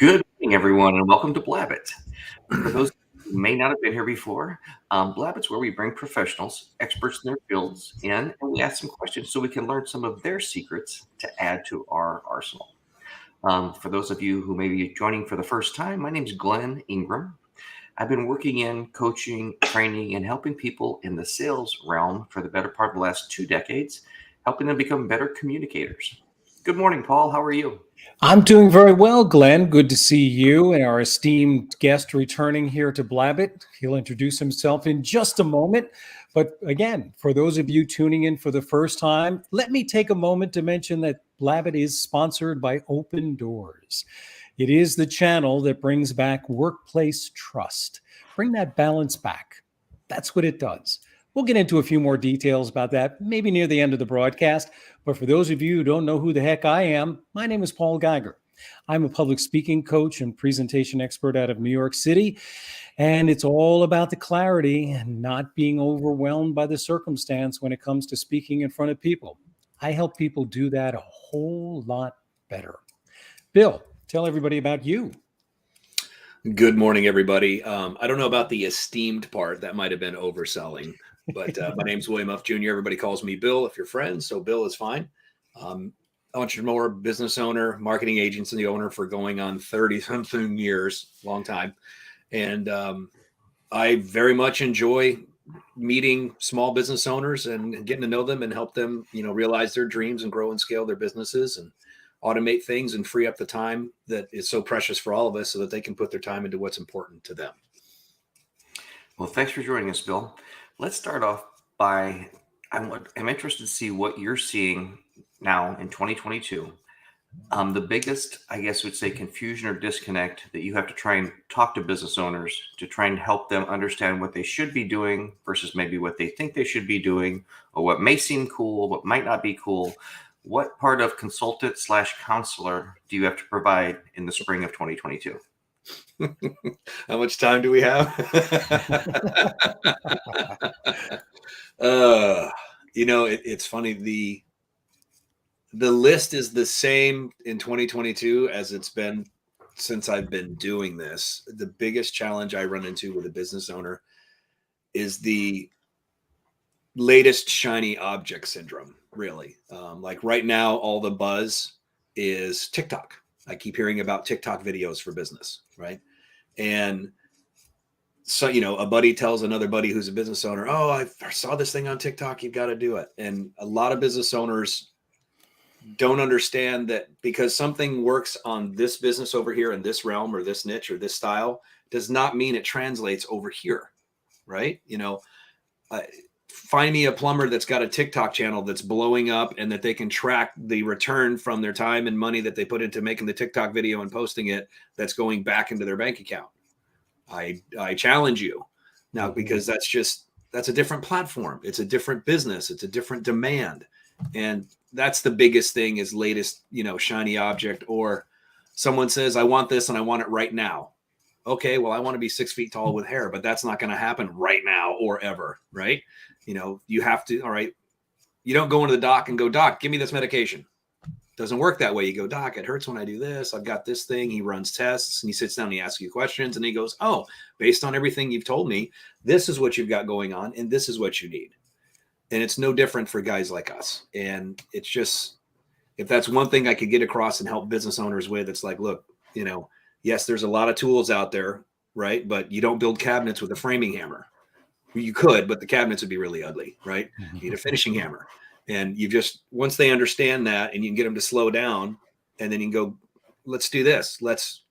Good morning, everyone, and welcome to Blabbit. For those who may not have been here before, Blabbit's where we bring professionals, experts in their fields, in and we ask them questions so we can learn some of their secrets to add to our arsenal. For those of you who may be joining for the first time, my name is Glenn Ingram. I've been working in coaching, training, and helping people in the sales realm for the better part of the last 2 decades, helping them become better communicators. Good morning, Paul. How are you? I'm doing very well, Glenn. Good to see you and our esteemed guest returning here to Blabbit. He'll introduce himself in just a moment. But again, for those of you tuning in for the first time, let me take a moment to mention that Blabbit is sponsored by Open Doors. It is the channel that brings back workplace trust. Bring that balance back. That's what it does. We'll get into a few more details about that, maybe near the end of the broadcast. But for those of you who don't know who the heck I am, my name is Paul Geiger. I'm a public speaking coach and presentation expert out of New York City. And it's all about the clarity and not being overwhelmed by the circumstance when it comes to speaking in front of people. I help people do that a whole lot better. Bill, tell everybody about you. Good morning, everybody. I don't know about the esteemed part. That might have been overselling. But my name's William Huff Jr. Everybody calls me Bill if you're friends, so Bill is fine. Entrepreneur, business owner, marketing agency owner for going on 30-something years, long time. And I very much enjoy meeting small business owners and getting to know them and help them, realize their dreams and grow and scale their businesses and automate things and free up the time that is so precious for all of us so that they can put their time into what's important to them. Well, thanks for joining us, Bill. Let's start off by, I'm interested to see what you're seeing now in 2022. The biggest, I guess, would say confusion or disconnect that you have to try and talk to business owners to try and help them understand what they should be doing versus maybe what they think they should be doing, or what may seem cool, what might not be cool. What part of consultant/counselor do you have to provide in the spring of 2022? How much time do we have? It's funny. The list is the same in 2022 as it's been since I've been doing this. The biggest challenge I run into with a business owner is the latest shiny object syndrome, really. Like right now, all the buzz is TikTok. I keep hearing about TikTok videos for business, right? And so, a buddy tells another buddy who's a business owner, oh, I saw this thing on TikTok, you've got to do it. And a lot of business owners don't understand that because something works on this business over here in this realm or this niche or this style does not mean it translates over here, right? Find me a plumber that's got a TikTok channel that's blowing up and that they can track the return from their time and money that they put into making the TikTok video and posting it that's going back into their bank account. I challenge you now, because that's a different platform. It's a different business. It's a different demand. And that's the biggest thing is latest, shiny object, or someone says, I want this and I want it right now. Okay, well, I want to be 6 feet tall with hair, but that's not going to happen right now or ever, right? You have to, all right, you don't go into the doc and go, doc, give me this medication. Doesn't work that way. You go, doc, it hurts when I do this. I've got this thing. He runs tests and he sits down and he asks you questions and he goes, oh, based on everything you've told me, this is what you've got going on and this is what you need. And it's no different for guys like us. And it's just, if that's one thing I could get across and help business owners with, it's like, look, yes, there's a lot of tools out there, right? But you don't build cabinets with a framing hammer. You could, but the cabinets would be really ugly, right? You need a finishing hammer. And once they understand that and you can get them to slow down and then you can go, let's do this. Let's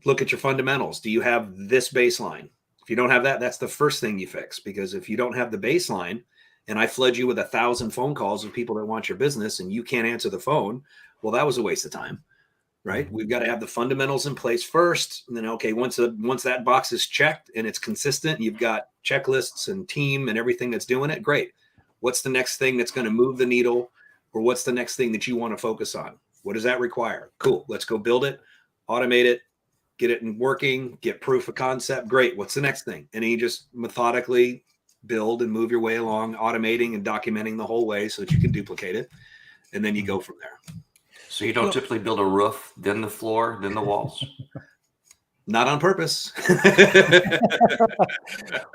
look at your fundamentals. Do you have this baseline? If you don't have that, that's the first thing you fix, because if you don't have the baseline and I flood you with 1,000 phone calls of people that want your business and you can't answer the phone, well, that was a waste of time. Right? We've got to have the fundamentals in place first. And then, okay, once that box is checked and it's consistent, you've got checklists and team and everything that's doing it. Great. What's the next thing that's going to move the needle, or what's the next thing that you want to focus on? What does that require? Cool. Let's go build it, automate it, get it working, get proof of concept. Great. What's the next thing? And then you just methodically build and move your way along, automating and documenting the whole way so that you can duplicate it. And then you go from there. So you don't typically build a roof, then the floor, then the walls? Not on purpose.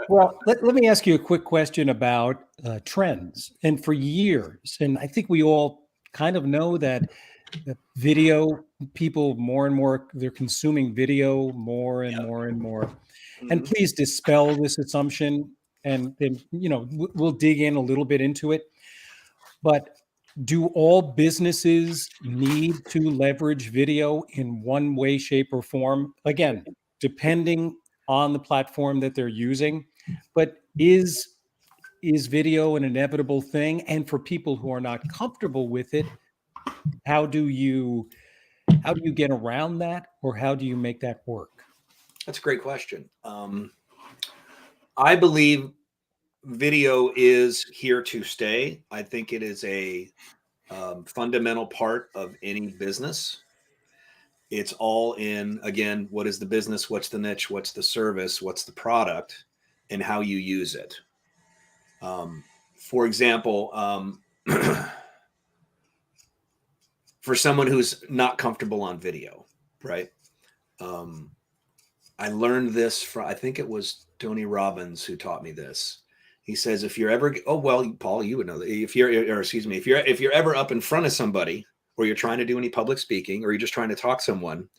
Well, let me ask you a quick question about trends. And for years, and I think we all kind of know that video, people more and more, they're consuming video more and Yeah. more and more. And Mhm. please dispel this assumption, and then, we'll dig in a little bit into it. But do all businesses need to leverage video in one way, shape, or form? Again, depending on the platform that they're using. But is video an inevitable thing? And for people who are not comfortable with it, how do you get around that, or how do you make that work? That's a great question. I believe video is here to stay. I think it is a fundamental part of any business. It's all in, again, what is the business? What's the niche? What's the service? What's the product? And how you use it. For example, for someone who's not comfortable on video, right? I learned this from, I think it was Tony Robbins who taught me this. He says, if you're ever, oh, well, Paul, you would know that. If you're, or excuse me, if you're ever up in front of somebody, or you're trying to do any public speaking, or you're just trying to talk to someone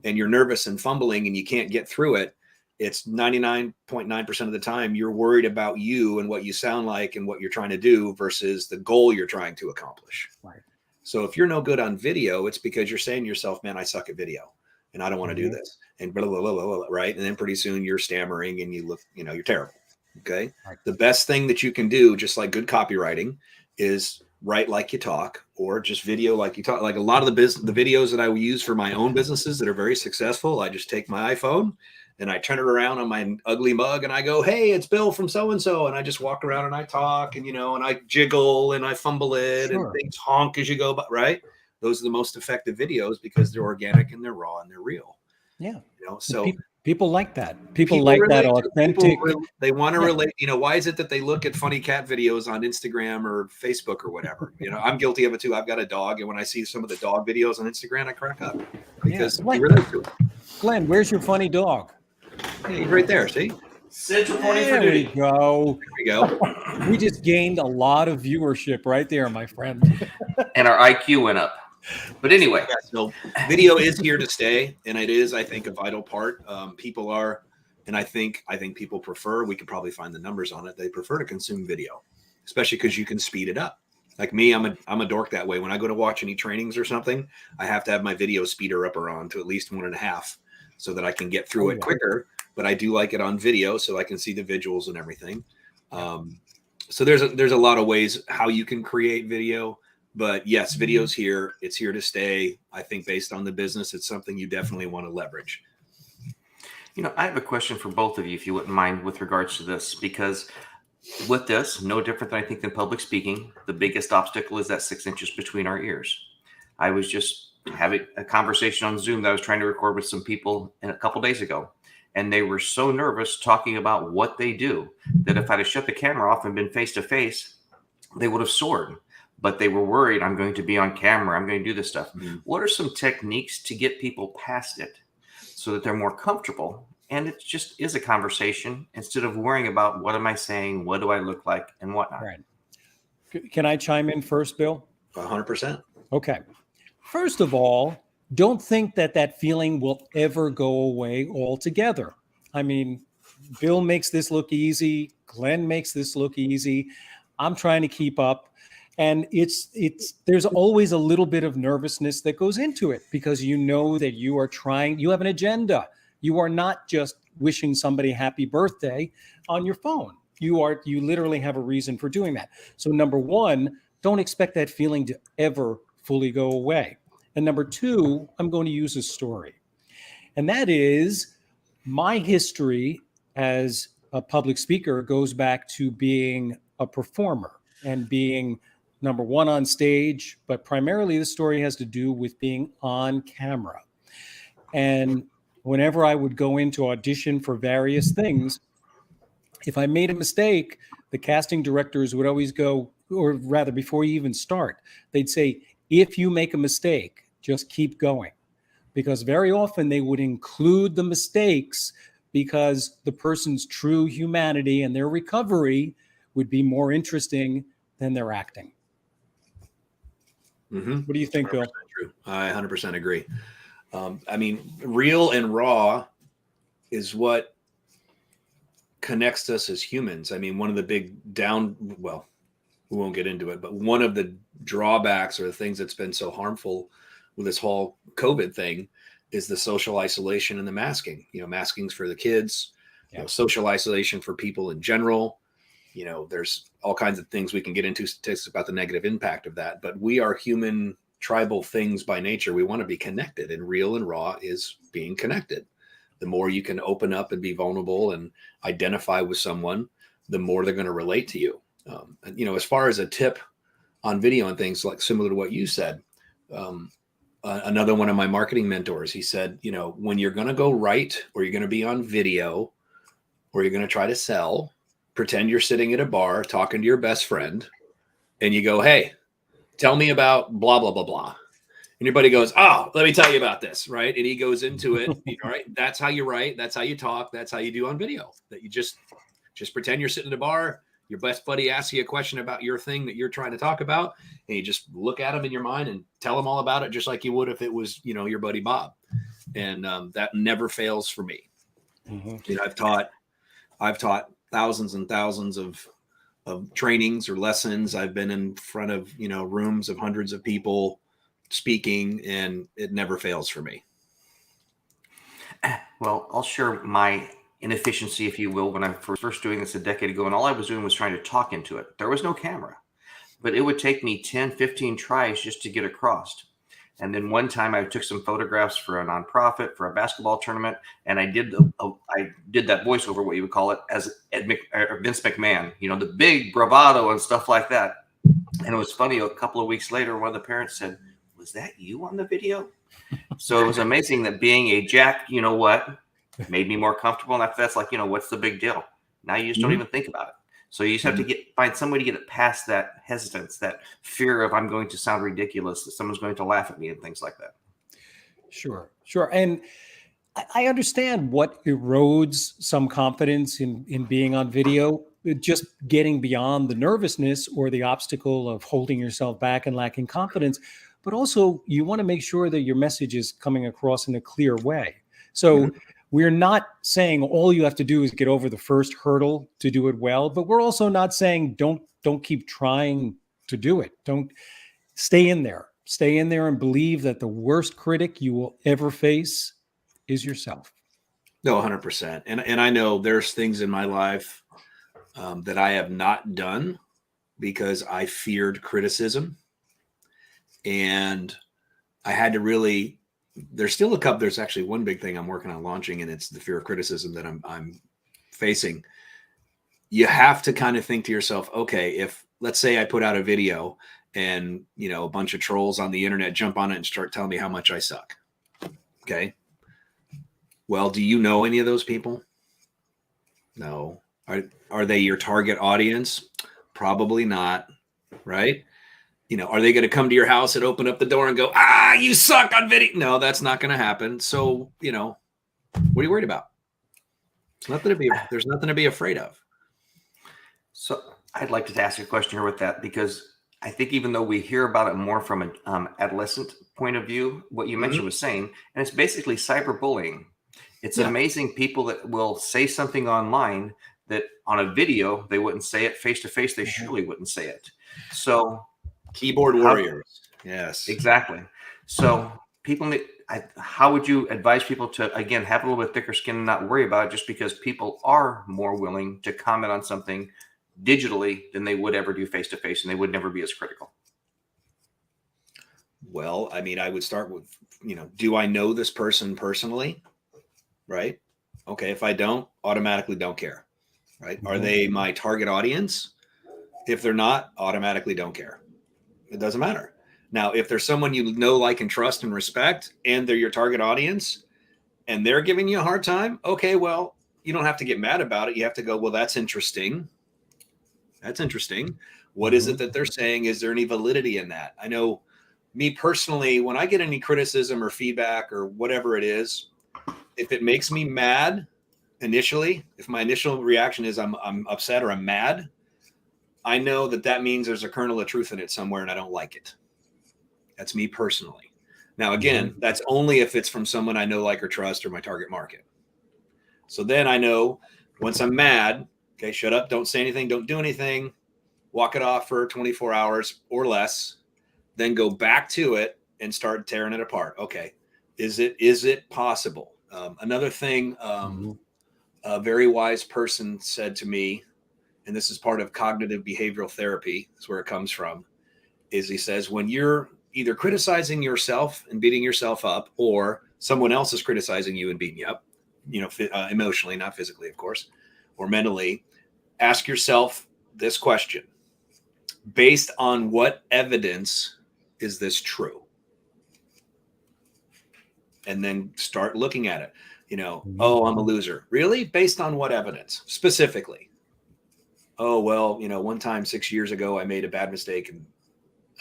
and you're nervous and fumbling and you can't get through it, it's 99.9% of the time you're worried about you and what you sound like and what you're trying to do versus the goal you're trying to accomplish. Right. So if you're no good on video, it's because you're saying to yourself, man, I suck at video and I don't want to do this, and blah, blah, blah, blah, blah, right? And then pretty soon you're stammering and you look, you're terrible. Okay. Right. The best thing that you can do, just like good copywriting, is write like you talk, or just video like you talk. Like a lot of the videos that I use for my own businesses that are very successful, I just take my iPhone and I turn it around on my ugly mug and I go, hey, it's Bill from so-and-so. And I just walk around and I talk and, and I jiggle and I fumble it and things honk as you go by, right? Those are the most effective videos because they're organic and they're raw and they're real. Yeah. So people like that. People like that authentic. They want to relate. Why is it that they look at funny cat videos on Instagram or Facebook or whatever? I'm guilty of it too. I've got a dog, and when I see some of the dog videos on Instagram, I crack up because we relate to it. Glenn, where's your funny dog? Hey, he's right there. See? Sits reporting for There duty. we go. There we go. We just gained a lot of viewership right there, my friend. And our IQ went up. But anyway, so video is here to stay, and it is, I think, a vital part. People are, and I think people prefer. We could probably find the numbers on it. They prefer to consume video, especially because you can speed it up. Like me, I'm a dork that way. When I go to watch any trainings or something, I have to have my video speeder up or on to at least 1.5, so that I can get through it quicker. But I do like it on video, so I can see the visuals and everything. So there's a lot of ways how you can create video. But yes, video's here. It's here to stay. I think based on the business, it's something you definitely want to leverage. I have a question for both of you, if you wouldn't mind, with regards to this, because with this, no different than I think than public speaking, the biggest obstacle is that 6 inches between our ears. I was just having a conversation on Zoom that I was trying to record with some people a couple days ago, and they were so nervous talking about what they do that if I'd have shut the camera off and been face to face, they would have soared. But they were worried, I'm going to be on camera, I'm going to do this stuff. Mm-hmm. What are some techniques to get people past it so that they're more comfortable and it just is a conversation instead of worrying about what am I saying, what do I look like, and whatnot? Right. Can I chime in first, Bill? 100%. Okay. First of all, don't think that feeling will ever go away altogether. I mean, Bill makes this look easy. Glenn makes this look easy. I'm trying to keep up. And there's always a little bit of nervousness that goes into it because you know that you have an agenda. You are not just wishing somebody happy birthday on your phone. You literally have a reason for doing that. So number one, don't expect that feeling to ever fully go away. And number two, I'm going to use a story. And that is my history as a public speaker goes back to being a performer and being number one on stage, but primarily the story has to do with being on camera. And whenever I would go in to audition for various things, if I made a mistake, the casting directors would always go, or rather before you even start, they'd say, if you make a mistake, just keep going. because very often they would include the mistakes because the person's true humanity and their recovery would be more interesting than their acting. Mm-hmm. What do you think, Bill? True. I 100% agree. I mean, real and raw is what connects us as humans. I mean, one of the big well, we won't get into it, but one of the drawbacks or the things that's been so harmful with this whole COVID thing is the social isolation and the masking. Masking's for the kids, social isolation for people in general. There's all kinds of things we can get into statistics about the negative impact of that, but we are human tribal things by nature. We want to be connected, and real and raw is being connected. The more you can open up and be vulnerable and identify with someone, the more they're going to relate to you. As far as a tip on video and things, like similar to what you said, another one of my marketing mentors, he said, when you're going to go write, or you're going to be on video, or you're going to try to sell, pretend you're sitting at a bar talking to your best friend, and you go, "Hey, tell me about blah, blah, blah, blah." And everybody goes, "Oh, let me tell you about this." Right. And he goes into it. All right. That's how you write. That's how you talk. That's how you do on video. That you just pretend you're sitting at a bar. Your best buddy asks you a question about your thing that you're trying to talk about, and you just look at him in your mind and tell him all about it, just like you would if it was, your buddy Bob. And that never fails for me. Mm-hmm. I've taught thousands and thousands of trainings or lessons. I've been in front of, rooms of hundreds of people speaking, and it never fails for me. Well, I'll share my inefficiency, if you will, when I was first doing this a decade ago, and all I was doing was trying to talk into it. There was no camera, but it would take me 10, 15 tries just to get across. And then one time I took some photographs for a nonprofit, for a basketball tournament, and I did that voiceover, what you would call it, as Vince McMahon, the big bravado and stuff like that. And it was funny, a couple of weeks later, one of the parents said, "Was that you on the video?" So it was amazing that being a jack, made me more comfortable. And after that's like, what's the big deal? Now you just don't even think about it. So you just have to find somebody to get it past that hesitance, that fear of I'm going to sound ridiculous, that someone's going to laugh at me and things like that. Sure. And I understand what erodes some confidence in being on video, just getting beyond the nervousness or the obstacle of holding yourself back and lacking confidence. But also you want to make sure that your message is coming across in a clear way. So we're not saying all you have to do is get over the first hurdle to do it well, but we're also not saying don't keep trying to do it. Don't stay in there and believe that the worst critic you will ever face is yourself. No, 100%. And I know there's things in my life that I have not done because I feared criticism. And I had to really, there's actually one big thing I'm working on launching, and it's the fear of criticism that I'm facing. You have to kind of think to yourself, okay, if let's say I put out a video and, a bunch of trolls on the internet jump on it and start telling me how much I suck. Okay. Well, do you know any of those people? No. Are they your target audience? Probably not. Right. Are they going to come to your house and open up the door and go, you suck on video? No, that's not going to happen. So, what are you worried about? There's nothing to be afraid of. So I'd like to ask a question here with that, because I think even though we hear about it more from an adolescent point of view, what you mentioned was saying, and it's basically cyberbullying. It's amazing people that will say something online that on a video, they wouldn't say it face to face. They surely wouldn't say it. So keyboard warriors. Yes, exactly. So how would you advise people to, again, have a little bit thicker skin and not worry about it, just because people are more willing to comment on something digitally than they would ever do face to face, and they would never be as critical? Well, I mean, I would start with, do I know this person personally? Right. Okay. If I don't, automatically don't care. Right. Are they my target audience? If they're not, automatically don't care. It doesn't matter. Now, if there's someone you know, like, and trust and respect, and they're your target audience, and they're giving you a hard time, okay, well, you don't have to get mad about it. You have to go, well, that's interesting. What is it that they're saying? Is there any validity in that? I know Me personally, when I get any criticism or feedback or whatever it is, if it makes me mad initially, if my initial reaction is I'm upset or I'm mad, I know that means there's a kernel of truth in it somewhere and I don't like it. That's me personally. Now, again, that's only if it's from someone I know, like, or trust, or my target market. So then I know once I'm mad, okay, shut up, don't say anything, don't do anything, walk it off for 24 hours or less, then go back to it and start tearing it apart. Okay, is it possible? Another thing, a very wise person said to me, and this is part of cognitive behavioral therapy, is where it comes from, is he says, when you're either criticizing yourself and beating yourself up, or someone else is criticizing you and beating you up, emotionally, not physically, of course, or mentally, ask yourself this question: based on what evidence is this true? And then start looking at it. Oh, I'm a loser. Really? Based on what evidence? Specifically. Oh, well, one time 6 years ago, I made a bad mistake and,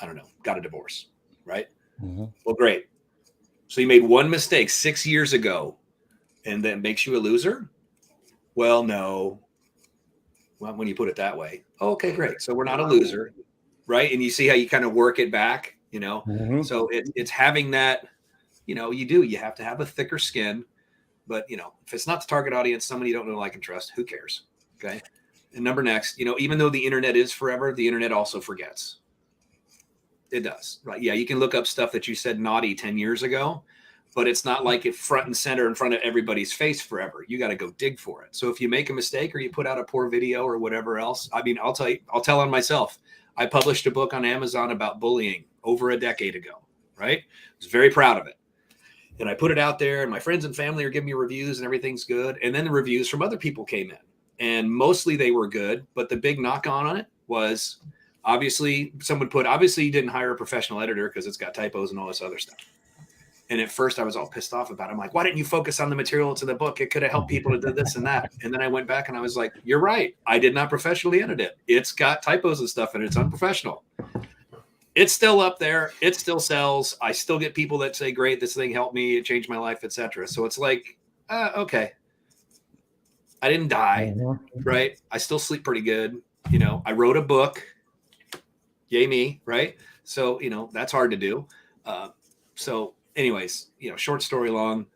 I don't know, got a divorce, right? Well, great. So you made one mistake 6 years ago and that makes you a loser? Well, no. Well, when you put it that way. Okay, great. So we're not a loser, right? And you see how you kind of work it back, So it's having that, you have to have a thicker skin, but if it's not the target audience, someone you don't know, like, and trust, who cares? Okay. And number next, even though the internet is forever, the internet also forgets. It does, right? Yeah, you can look up stuff that you said naughty 10 years ago, but it's not like it's front and center in front of everybody's face forever. You got to go dig for it. So if you make a mistake or you put out a poor video or whatever else, I mean, I'll tell on myself. I published a book on Amazon about bullying over a decade ago, right? I was very proud of it. And I put it out there and my friends and family are giving me reviews and everything's good. And then the reviews from other people came in and mostly they were good. But the big knock on it was, obviously, someone put, obviously you didn't hire a professional editor because it's got typos and all this other stuff. And at first I was all pissed off about it. I'm like, why didn't you focus on the material to the book? It could have helped people to do this and that. And then I went back and I was like, you're right. I did not professionally edit it. It's got typos and stuff and it's unprofessional. It's still up there. It still sells. I still get people that say, great, this thing helped me. It changed my life, etc. So it's like, okay. I didn't die, right? I still sleep pretty good. I wrote a book. Yay me, right? So, that's hard to do. So anyways, short story long,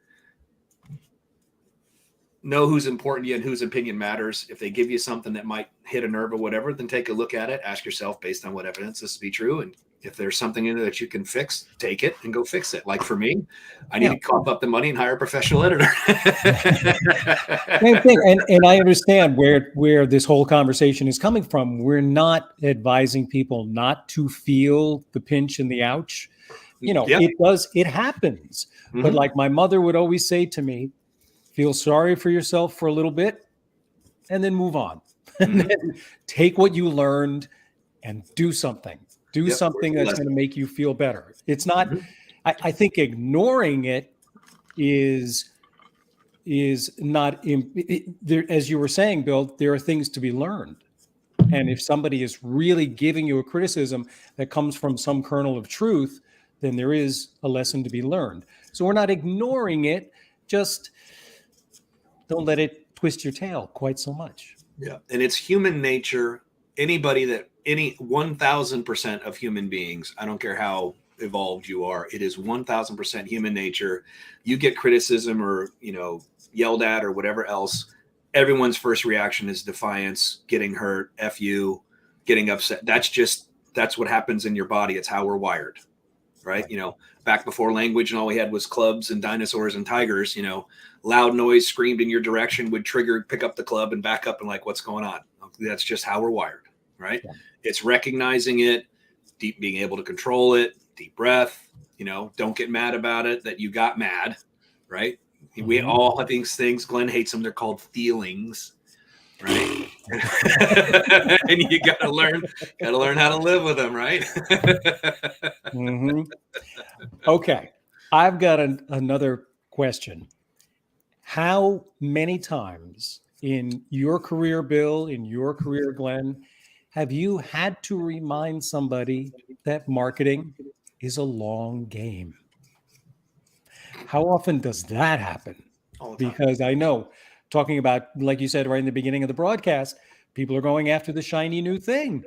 know who's important to you and whose opinion matters. If they give you something that might hit a nerve or whatever, then take a look at it. Ask yourself, based on what evidence this to be true. And if there's something in there that you can fix, take it and go fix it. Like for me, I need to cough up the money and hire a professional editor. Same thing. And I understand where this whole conversation is coming from. We're not advising people not to feel the pinch and the ouch. It happens. But like my mother would always say to me, feel sorry for yourself for a little bit and then move on. And then take what you learned and do something. Do something that's going to make you feel better. It's not, I think ignoring it is not, as you were saying, Bill, there are things to be learned. And if somebody is really giving you a criticism that comes from some kernel of truth, then there is a lesson to be learned. So we're not ignoring it, just don't let it twist your tail quite so much. Yeah. And it's human nature. Any 1000% of human beings, I don't care how evolved you are, it is 1000% human nature. You get criticism or, yelled at or whatever else. Everyone's first reaction is defiance, getting hurt, F you, getting upset. That's what happens in your body. It's how we're wired, right? Back before language and all we had was clubs and dinosaurs and tigers, loud noise screamed in your direction would pick up the club and back up and like, what's going on? That's just how we're wired, right? Yeah. It's recognizing it, being able to control it, deep breath, don't get mad about it, that you got mad, right? We all have these things. Glenn hates them. They're called feelings, right? And you got to learn how to live with them, right? Okay. I've got another question. How many times in your career, Bill, in your career, Glenn, have you had to remind somebody that marketing is a long game. How often does that happen? All the time. Because I know, talking about, like you said right in the beginning of the broadcast, people are going after the shiny new thing.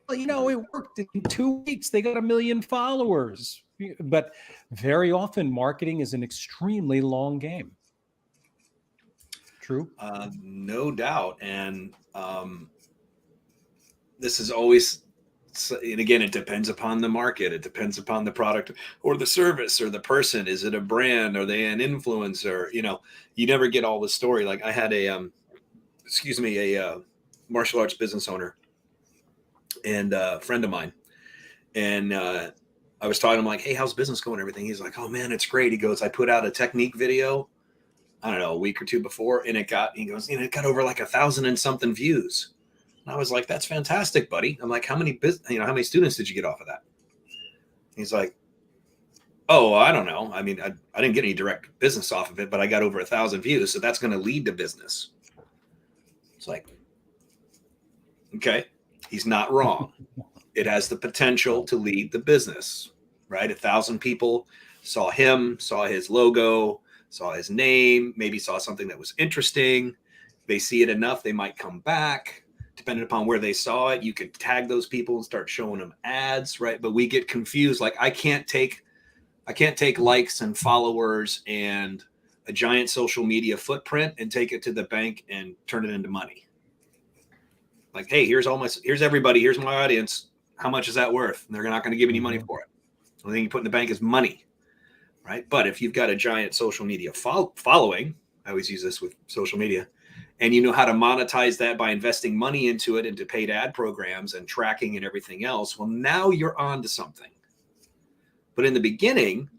Well, you know, it worked in 2 weeks. They got 1 million followers. But very often, marketing is an extremely long game. True. No doubt. And this is always, and again, it depends upon the market. It depends upon the product or the service or the person. Is it a brand? Are they an influencer? You know, you never get all the story. Like I had a martial arts business owner and a friend of mine. And I was talking to him like, hey, how's business going? Everything. He's like, oh man, it's great. He goes, I put out a technique video, I don't know, a week or two before, and it got over like 1,000 and something views. And I was like, that's fantastic, buddy. I'm like, how many how many students did you get off of that? He's like, oh, I don't know. I mean, I didn't get any direct business off of it, but I got over 1,000 views. So that's going to lead to business. It's like, okay, he's not wrong. It has the potential to lead the business, right? 1,000 people saw him, saw his logo, saw his name, maybe saw something that was interesting. They see it enough, they might come back. Depending upon where they saw it, you could tag those people and start showing them ads, right? But we get confused. Like I can't take likes and followers and a giant social media footprint and take it to the bank and turn it into money. Like, hey, here's everybody, here's my audience. How much is that worth? And they're not going to give any money for it. The only thing you put in the bank is money, right? But if you've got a giant social media following, I always use this with social media, and you know how to monetize that by investing money into it, into paid ad programs and tracking and everything else, well, now you're on to something. But in the beginning,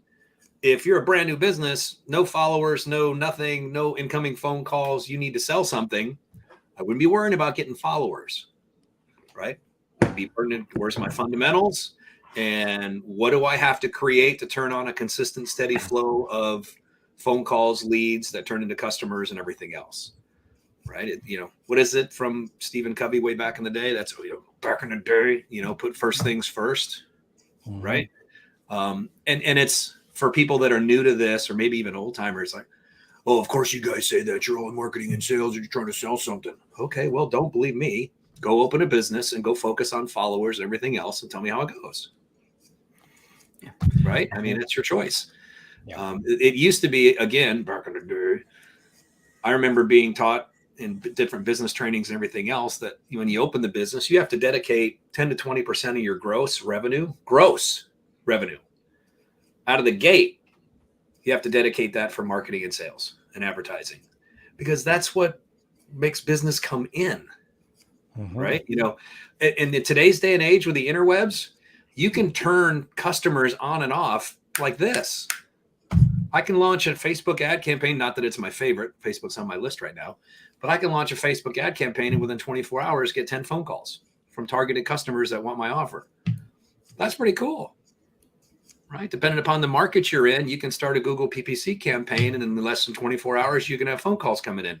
if you're a brand new business, no followers, no nothing, no incoming phone calls, you need to sell something, I wouldn't be worrying about getting followers, right? I'd be burning, where's my fundamentals? And what do I have to create to turn on a consistent, steady flow of phone calls, leads that turn into customers and everything else, right? What is it from Stephen Covey way back in the day? That's, back in the day, put first things first, right? And it's for people that are new to this, or maybe even old timers, like, oh, of course you guys say that you're all in marketing and sales, you're trying to sell something. Okay, well, don't believe me. Go open a business and go focus on followers and everything else and tell me how it goes. Yeah. Right? I mean, it's your choice. Yeah. It used to be, again, back in the day, I remember being taught in different business trainings and everything else that when you open the business, you have to dedicate 10 to 20% of your gross revenue out of the gate. You have to dedicate that for marketing and sales and advertising, because that's what makes business come in. Right? In today's day and age with the interwebs, you can turn customers on and off like this. I can launch a Facebook ad campaign. Not that it's my favorite. Facebook's on my list right now, but I can launch a Facebook ad campaign and within 24 hours get 10 phone calls from targeted customers that want my offer. That's pretty cool. Right? Depending upon the market you're in, you can start a Google PPC campaign, and in less than 24 hours, you can have phone calls coming in.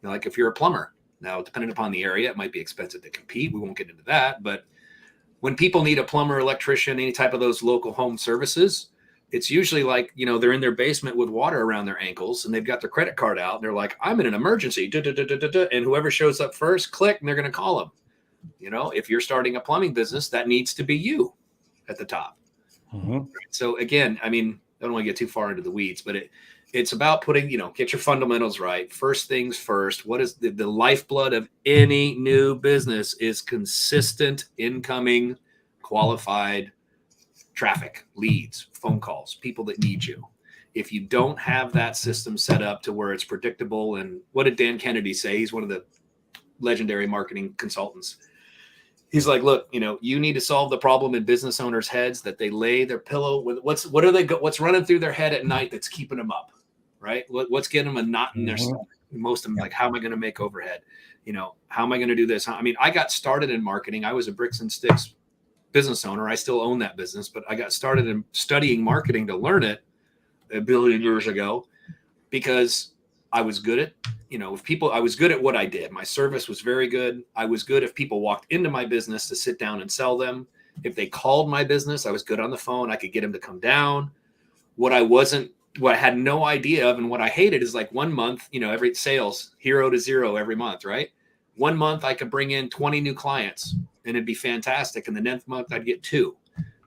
Like if you're a plumber. Now, depending upon the area, it might be expensive to compete. We won't get into that. But when people need a plumber, electrician, any type of those local home services, it's usually like, they're in their basement with water around their ankles and they've got their credit card out. And they're like, I'm in an emergency. And whoever shows up first, click, and they're going to call them. If you're starting a plumbing business, that needs to be you at the top. So again, I mean, I don't want to get too far into the weeds, but it's about putting, get your fundamentals right. First things first. What is the lifeblood of any new business is consistent incoming, qualified traffic, leads, phone calls, people that need you. If you don't have that system set up to where it's predictable, and what did Dan Kennedy say? He's one of the legendary marketing consultants. He's like, look, you need to solve the problem in business owners' heads that they lay their pillow with. What's running through their head at night that's keeping them up, right? What's getting them a knot in their stomach? Most of them, like, how am I going to make overhead? How am I going to do this? I mean, I got started in marketing. I was a bricks and sticks business owner. I still own that business, but I got started in studying marketing to learn it a billion years ago because I was good at, I was good at what I did. My service was very good. I was good if people walked into my business to sit down and sell them. If they called my business, I was good on the phone. I could get them to come down. What I had no idea of and what I hated is like 1 month, every sales 0 to 0 every month, right? 1 month I could bring in 20 new clients and it'd be fantastic. And the next month I'd get 2.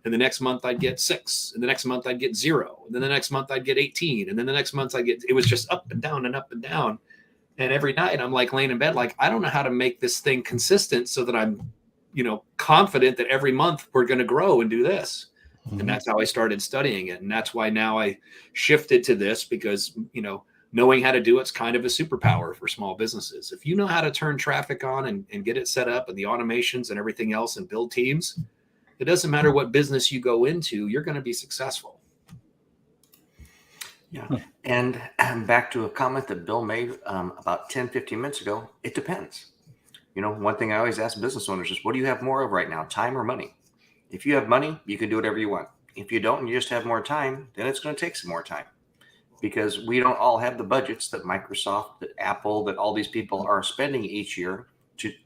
And the next month I'd get 6. And the next month I'd get 0. And then the next month I'd get 18. And then the next month it was just up and down and up and down. And every night I'm like laying in bed, like, I don't know how to make this thing consistent so that I'm, confident that every month we're going to grow and do this. Mm-hmm. And that's how I started studying it. And that's why now I shifted to this because, knowing how to do it's kind of a superpower for small businesses. If you know how to turn traffic on and get it set up and the automations and everything else and build teams, it doesn't matter what business you go into, you're going to be successful. Yeah. And back to a comment that Bill made about 10, 15 minutes ago, it depends. One thing I always ask business owners is, what do you have more of right now, time or money? If you have money, you can do whatever you want. If you don't and you just have more time, then it's going to take some more time, because we don't all have the budgets that Microsoft, that Apple, that all these people are spending each year,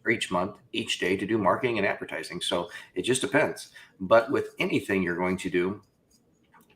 or each month, each day to do marketing and advertising. So it just depends. But with anything you're going to do,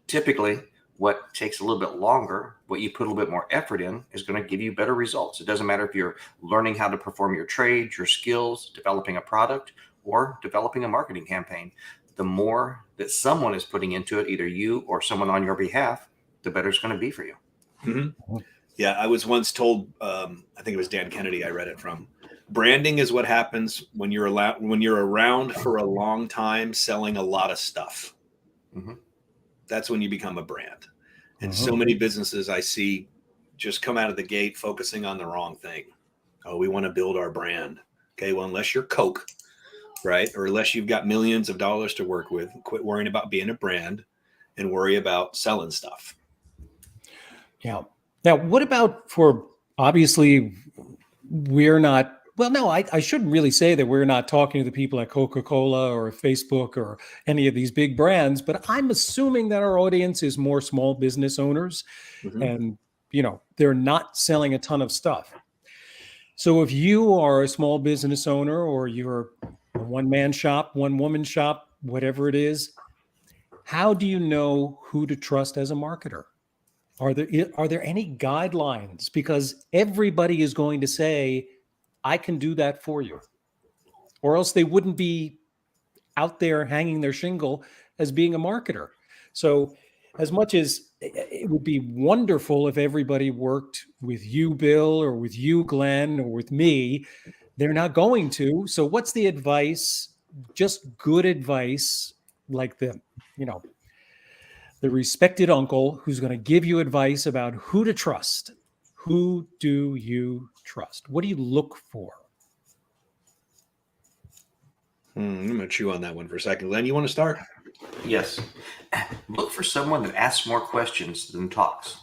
typically what takes a little bit longer, what you put a little bit more effort in, is going to give you better results. It doesn't matter if you're learning how to perform your trade, your skills, developing a product, or developing a marketing campaign. The more that someone is putting into it, either you or someone on your behalf, the better it's going to be for you. Mm-hmm. Yeah, I was once told, I think it was Dan Kennedy I read it from, branding is what happens when you're around for a long time selling a lot of stuff. Mm-hmm. That's when you become a brand. And so many businesses I see just come out of the gate focusing on the wrong thing. Oh, we want to build our brand. Okay, well, unless you're Coke, right? Or unless you've got millions of dollars to work with, quit worrying about being a brand and worry about selling stuff. Yeah. Now, what about obviously we're not, well, no, I shouldn't really say that we're not talking to the people at Coca-Cola or Facebook or any of these big brands, but I'm assuming that our audience is more small business owners and, they're not selling a ton of stuff. So if you are a small business owner or you're a one-man shop, one-woman shop, whatever it is, how do you know who to trust as a marketer? Are there any guidelines? Because everybody is going to say, I can do that for you, or else they wouldn't be out there hanging their shingle as being a marketer. So as much as it would be wonderful if everybody worked with you, Bill, or with you, Glenn, or with me, they're not going to. So what's the advice? Just good advice, like the respected uncle who's going to give you advice about who to trust. Who do you trust? What do you look for? I'm going to chew on that one for a second. Glenn, you want to start? Yes. Look for someone that asks more questions than talks,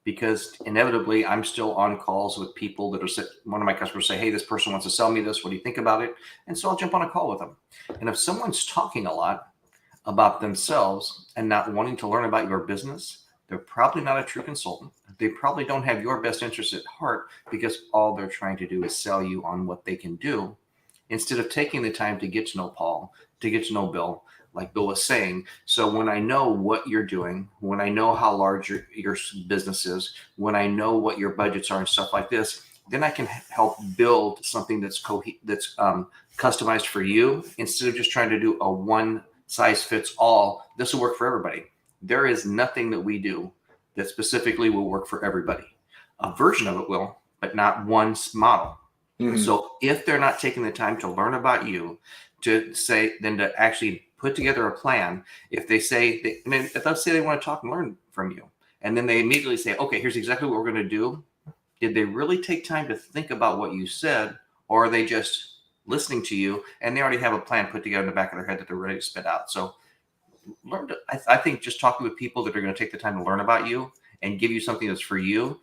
because inevitably I'm still on calls with people that are, one of my customers say, hey, this person wants to sell me this. What do you think about it? And so I'll jump on a call with them. And if someone's talking a lot about themselves and not wanting to learn about your business, they're probably not a true consultant. They probably don't have your best interest at heart, because all they're trying to do is sell you on what they can do, instead of taking the time to get to know Paul, to get to know Bill, like Bill was saying. So when I know what you're doing, when I know how large your business is, when I know what your budgets are and stuff like this, then I can help build something that's customized for you, instead of just trying to do a one size fits all. This will work for everybody. There is nothing that we do that specifically will work for everybody. A version of it will, but not one model. Mm-hmm. So if they're not taking the time to learn about you, to actually put together a plan, if they say, if let's say they want to talk and learn from you, and then they immediately say, okay, here's exactly what we're going to do. Did they really take time to think about what you said, or are they just listening to you and they already have a plan put together in the back of their head that they're ready to spit out? So I think just talking with people that are going to take the time to learn about you and give you something that's for you,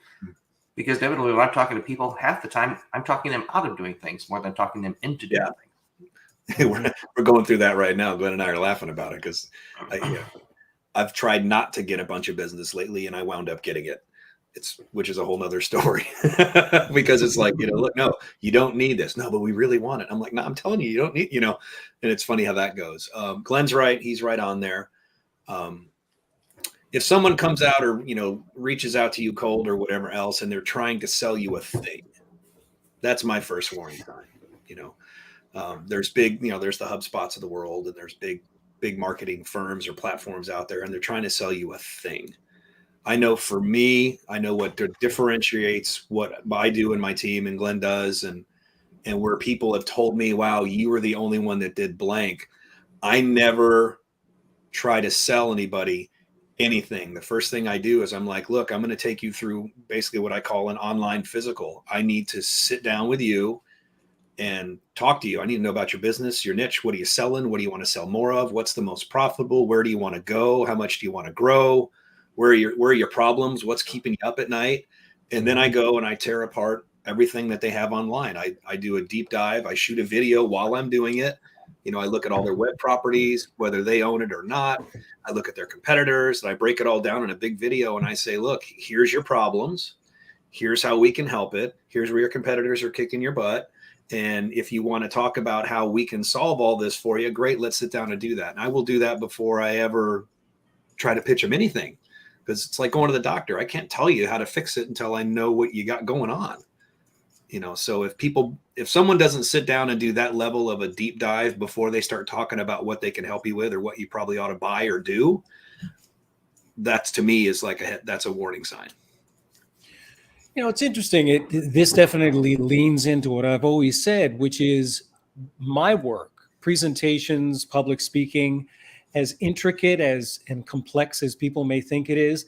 because inevitably when I'm talking to people, half the time I'm talking them out of doing things more than talking them into doing things. We're going through that right now. Glenn and I are laughing about it because I've tried not to get a bunch of business lately and I wound up getting it. which is a whole nother story because it's like, look, no, you don't need this. No, but we really want it. I'm like, no, I'm telling you, you don't need, and it's funny how that goes. Glenn's right. He's right on there. If someone comes out or, reaches out to you cold or whatever else, and they're trying to sell you a thing, that's my first warning sign. There's big, there's the HubSpots of the world, and there's big marketing firms or platforms out there, and they're trying to sell you a thing. I know for me, I know what differentiates what I do and my team and Glenn does, and where people have told me, wow, you were the only one that did blank. I never try to sell anybody anything. The first thing I do is I'm like, look, I'm going to take you through basically what I call an online physical. I need to sit down with you and talk to you. I need to know about your business, your niche. What are you selling? What do you want to sell more of? What's the most profitable? Where do you want to go? How much do you want to grow? Where are your problems? What's keeping you up at night? And then I go and I tear apart everything that they have online. I do a deep dive. I shoot a video while I'm doing it. I look at all their web properties, whether they own it or not. I look at their competitors, and I break it all down in a big video. And I say, look, here's your problems. Here's how we can help it. Here's where your competitors are kicking your butt. And if you want to talk about how we can solve all this for you, great, let's sit down and do that. And I will do that before I ever try to pitch them anything, because it's like going to the doctor. I can't tell you how to fix it until I know what you got going on. So if someone doesn't sit down and do that level of a deep dive before they start talking about what they can help you with or what you probably ought to buy or do, that's, to me, is like that's a warning sign. It's interesting. This definitely leans into what I've always said, which is my work, presentations, public speaking, as intricate and complex as people may think it is.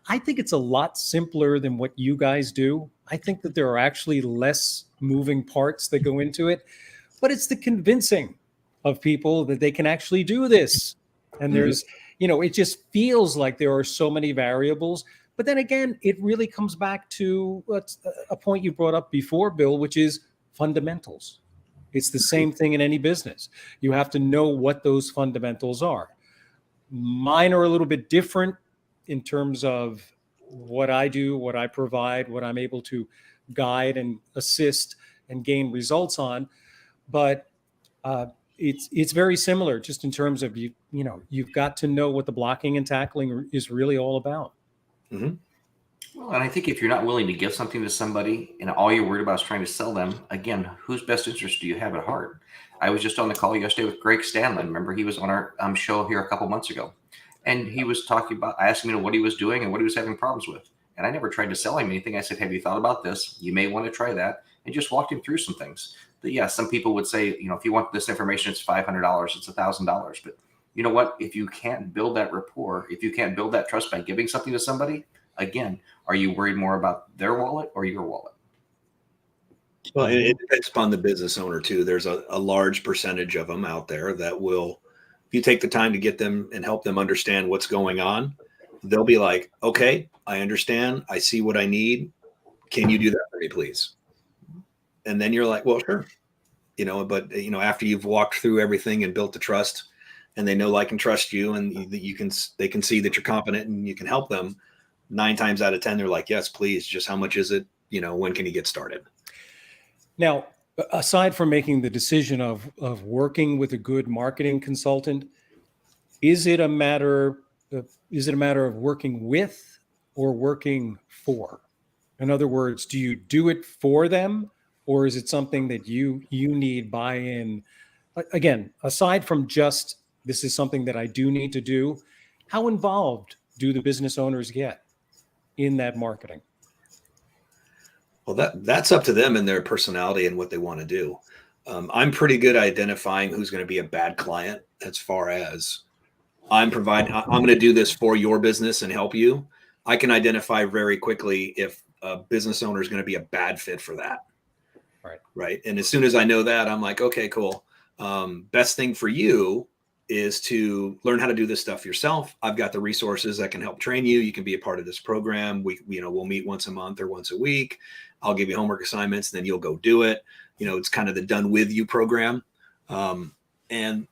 I think it's a lot simpler than what you guys do. I think that there are actually less moving parts that go into it, but it's the convincing of people that they can actually do this. And there's, it just feels like there are so many variables. But then again, it really comes back to a point you brought up before, Bill, which is fundamentals. It's the same thing in any business. You have to know what those fundamentals are. Mine are a little bit different in terms of what I do, what I provide, what I'm able to guide and assist and gain results on. But it's very similar, just in terms of you've got to know what the blocking and tackling is really all about. Mm-hmm. Well, and I think if you're not willing to give something to somebody and all you're worried about is trying to sell them, again, whose best interest do you have at heart? I was just on the call yesterday with Greg Stanley. Remember, he was on our show here a couple months ago. And he was talking about, I asked him what he was doing and what he was having problems with. And I never tried to sell him anything. I said, have you thought about this? You may want to try that. And just walked him through some things. But yeah, some people would say, if you want this information, it's $500, it's $1,000. But you know what? If you can't build that rapport, if you can't build that trust by giving something to somebody, again, are you worried more about their wallet or your wallet? Well, it depends upon the business owner too. There's a large percentage of them out there that will, if you take the time to get them and help them understand what's going on, they'll be like, okay, I understand. I see what I need. Can you do that for me, please? And then you're like, well, sure. But after you've walked through everything and built the trust, and they know, like, and trust you, and they can see that you're competent and you can help them, 9 times out of 10, they're like, yes, please. Just how much is it? When can you get started? Now, aside from making the decision of working with a good marketing consultant, is it a matter of working with or working for? In other words, do you do it for them, or is it something that you need buy-in? Again, aside from just, this is something that I do need to do, how involved do the business owners get in that marketing? Well, that's up to them and their personality and what they want to do. I'm pretty good at identifying who's going to be a bad client, as far as I'm going to do this for your business and help you. I can identify very quickly if a business owner is going to be a bad fit for that. Right. And as soon as I know that, I'm like, okay, cool. Best thing for you is to learn how to do this stuff yourself. I've got the resources that can help train you. You can be a part of this program. We'll meet once a month or once a week. I'll give you homework assignments, and then you'll go do it. It's kind of the done with you program. And